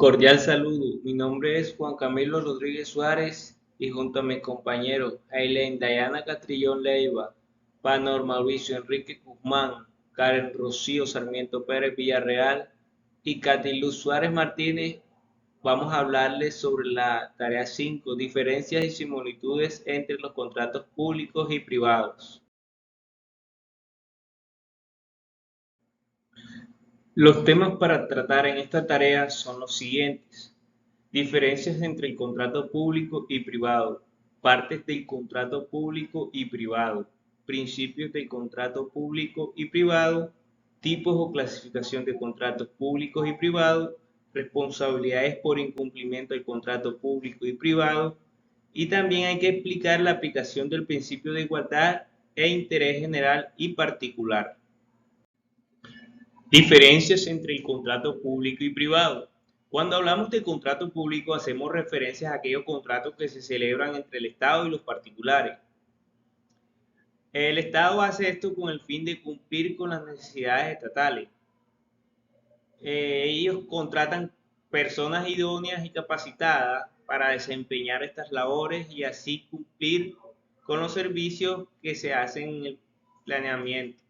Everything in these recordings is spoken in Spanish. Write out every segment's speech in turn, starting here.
Cordial saludo, mi nombre es Juan Camilo Rodríguez Suárez y junto a mis compañeros Aileen Dayana Castrillón Leiva, Panor Mauricio Enrique Guzmán, Karen Rocío Sarmiento Pérez Villarreal y Katy Luz Suárez Martínez, vamos a hablarles sobre la tarea 5, diferencias y similitudes entre los contratos públicos y privados. Los temas para tratar en esta tarea son los siguientes. Diferencias entre el contrato público y privado. Partes del contrato público y privado. Principios del contrato público y privado. Tipos o clasificación de contratos públicos y privados. Responsabilidades por incumplimiento del contrato público y privado. Y también hay que explicar la aplicación del principio de igualdad e interés general y particular. Diferencias entre el contrato público y privado. Cuando hablamos de contrato público hacemos referencia a aquellos contratos que se celebran entre el Estado y los particulares. El Estado hace esto con el fin de cumplir con las necesidades estatales. Ellos contratan personas idóneas y capacitadas para desempeñar estas labores y así cumplir con los servicios que se hacen en el planeamiento.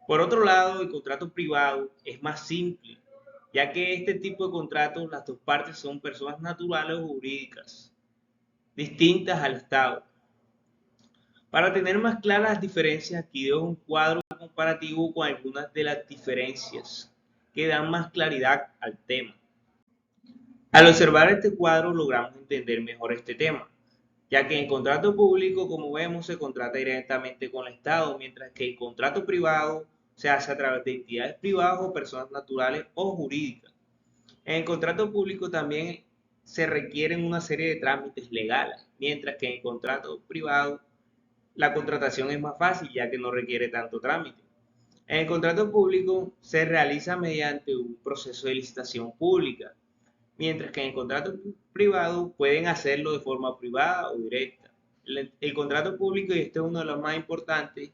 Por otro lado, el contrato privado es más simple, ya que este tipo de contratos las dos partes son personas naturales o jurídicas, distintas al Estado. Para tener más claras las diferencias, aquí dejo un cuadro comparativo con algunas de las diferencias que dan más claridad al tema. Al observar este cuadro logramos entender mejor este tema, ya que en contrato público, como vemos, se contrata directamente con el Estado, mientras que el contrato privado se hace a través de entidades privadas o personas naturales o jurídicas. En el contrato público también se requieren una serie de trámites legales, mientras que en el contrato privado la contratación es más fácil, ya que no requiere tanto trámite. En el contrato público se realiza mediante un proceso de licitación pública, mientras que en el contrato privado pueden hacerlo de forma privada o directa. El contrato público, y este es uno de los más importantes,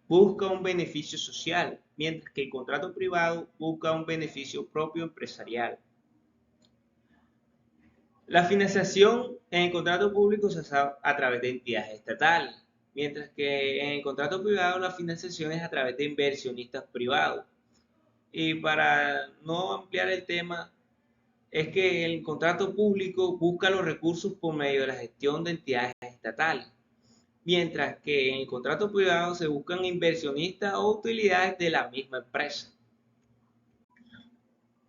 busca un beneficio social, mientras que el contrato privado busca un beneficio propio empresarial. La financiación en el contrato público se hace a través de entidades estatales, mientras que en el contrato privado la financiación es a través de inversionistas privados. Y para no ampliar el tema, es que el contrato público busca los recursos por medio de la gestión de entidades estatales, mientras que en el contrato privado se buscan inversionistas o utilidades de la misma empresa.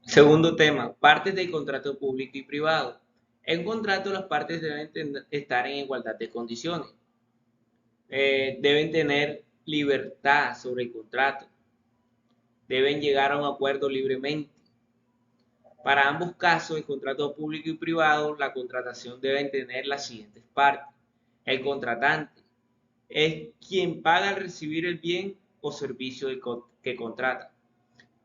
Segundo tema, partes del contrato público y privado. En contrato las partes deben estar en igualdad de condiciones, deben tener libertad sobre el contrato, deben llegar a un acuerdo libremente. Para ambos casos, el contrato público y privado, la contratación debe tener las siguientes partes. El contratante es quien paga al recibir el bien o servicio que contrata.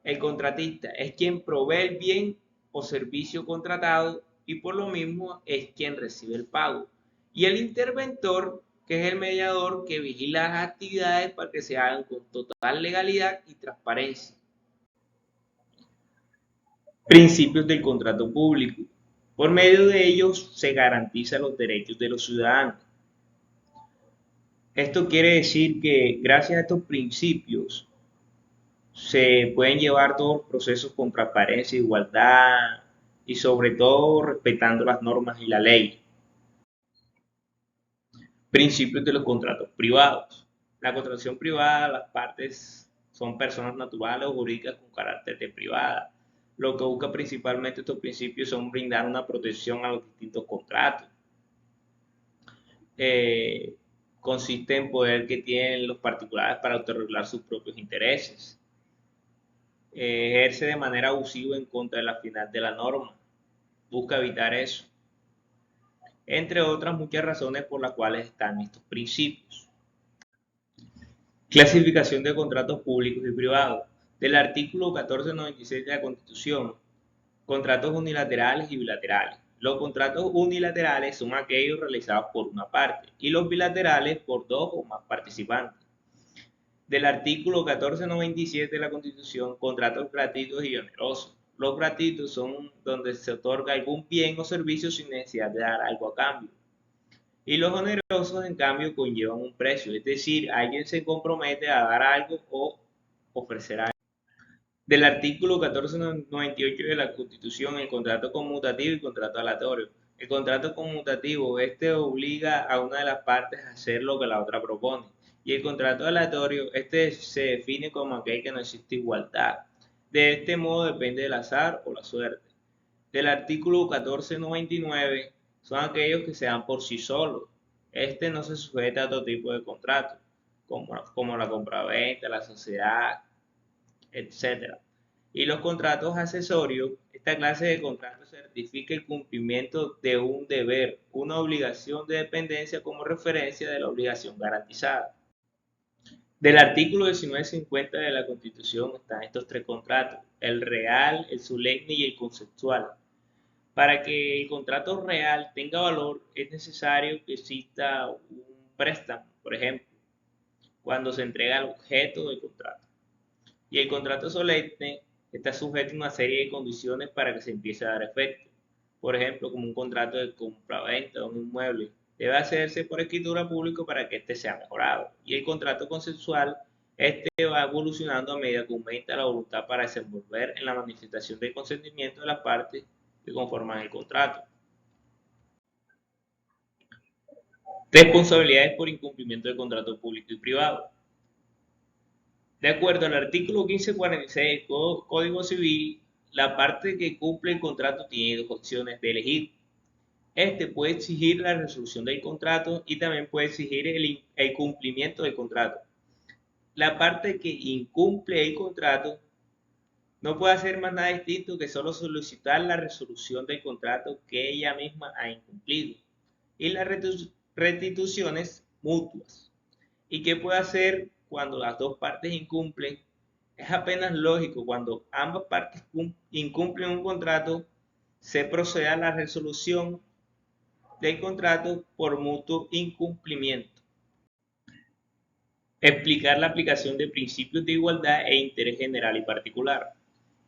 El contratista es quien provee el bien o servicio contratado y por lo mismo es quien recibe el pago. Y el interventor, que es el mediador que vigila las actividades para que se hagan con total legalidad y transparencia. Principios del contrato público. Por medio de ellos se garantizan los derechos de los ciudadanos. Esto quiere decir que gracias a estos principios se pueden llevar todos los procesos con transparencia, igualdad y sobre todo respetando las normas y la ley. Principios de los contratos privados. La contratación privada, las partes son personas naturales o jurídicas con carácter de privada. Lo que busca principalmente estos principios son brindar una protección a los distintos contratos. Eh, Consiste en poder que tienen los particulares para autorregular sus propios intereses. Ejerce de manera abusiva en contra de la final de la norma. Busca evitar eso. Entre otras muchas razones por las cuales están estos principios. Clasificación de contratos públicos y privados. Del artículo 1496 de la Constitución, contratos unilaterales y bilaterales. Los contratos unilaterales son aquellos realizados por una parte y los bilaterales por dos o más participantes. Del artículo 1497 de la Constitución, contratos gratuitos y onerosos. Los gratuitos son donde se otorga algún bien o servicio sin necesidad de dar algo a cambio. Y los onerosos, en cambio, conllevan un precio, es decir, alguien se compromete a dar algo o ofrecer algo. Del artículo 1498 de la Constitución, el contrato conmutativo y contrato aleatorio. El contrato conmutativo, este obliga a una de las partes a hacer lo que la otra propone. Y el contrato aleatorio, este se define como aquel que no existe igualdad. De este modo depende del azar o la suerte. Del artículo 1499 son aquellos que se dan por sí solos. Este no se sujeta a otro tipo de contrato, como la compraventa, la sociedad, etcétera. Y los contratos accesorios, esta clase de contratos certifica el cumplimiento de un deber, una obligación de dependencia como referencia de la obligación garantizada. Del artículo 1950 de la Constitución están estos tres contratos, el real, el solemne y el conceptual. Para que el contrato real tenga valor es necesario que exista un préstamo, por ejemplo, cuando se entrega el objeto del contrato. Y el contrato solemne está sujeto a una serie de condiciones para que se empiece a dar efecto. Por ejemplo, como un contrato de compra-venta de un inmueble, debe hacerse por escritura pública para que éste sea mejorado. Y el contrato consensual, este va evolucionando a medida que aumenta la voluntad para desenvolver en la manifestación del consentimiento de las partes que conforman el contrato. Responsabilidades por incumplimiento del contrato público y privado. De acuerdo al artículo 1546 del Código Civil, la parte que cumple el contrato tiene dos opciones de elegir. Este puede exigir la resolución del contrato y también puede exigir el cumplimiento del contrato. La parte que incumple el contrato no puede hacer más nada distinto que solo solicitar la resolución del contrato que ella misma ha incumplido y las restituciones mutuas. ¿Y qué puede hacer cuando las dos partes incumplen? Es apenas lógico, cuando ambas partes incumplen un contrato, se procede a la resolución del contrato por mutuo incumplimiento. Explicar la aplicación de principios de igualdad e interés general y particular.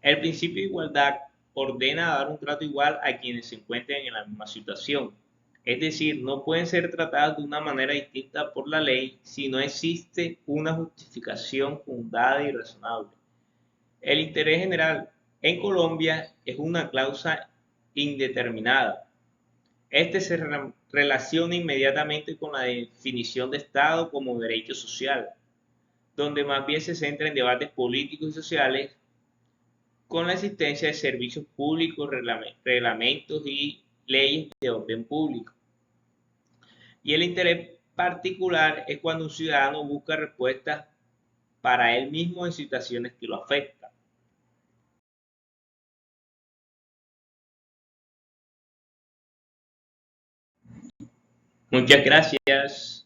El principio de igualdad ordena dar un trato igual a quienes se encuentren en la misma situación. Es decir, no pueden ser tratados de una manera distinta por la ley si no existe una justificación fundada y razonable. El interés general en Colombia es una cláusula indeterminada. Este se relaciona inmediatamente con la definición de Estado como derecho social, donde más bien se centra en debates políticos y sociales con la existencia de servicios públicos, reglamentos y leyes de orden público. Y el interés particular es cuando un ciudadano busca respuestas para él mismo en situaciones que lo afectan. Muchas gracias.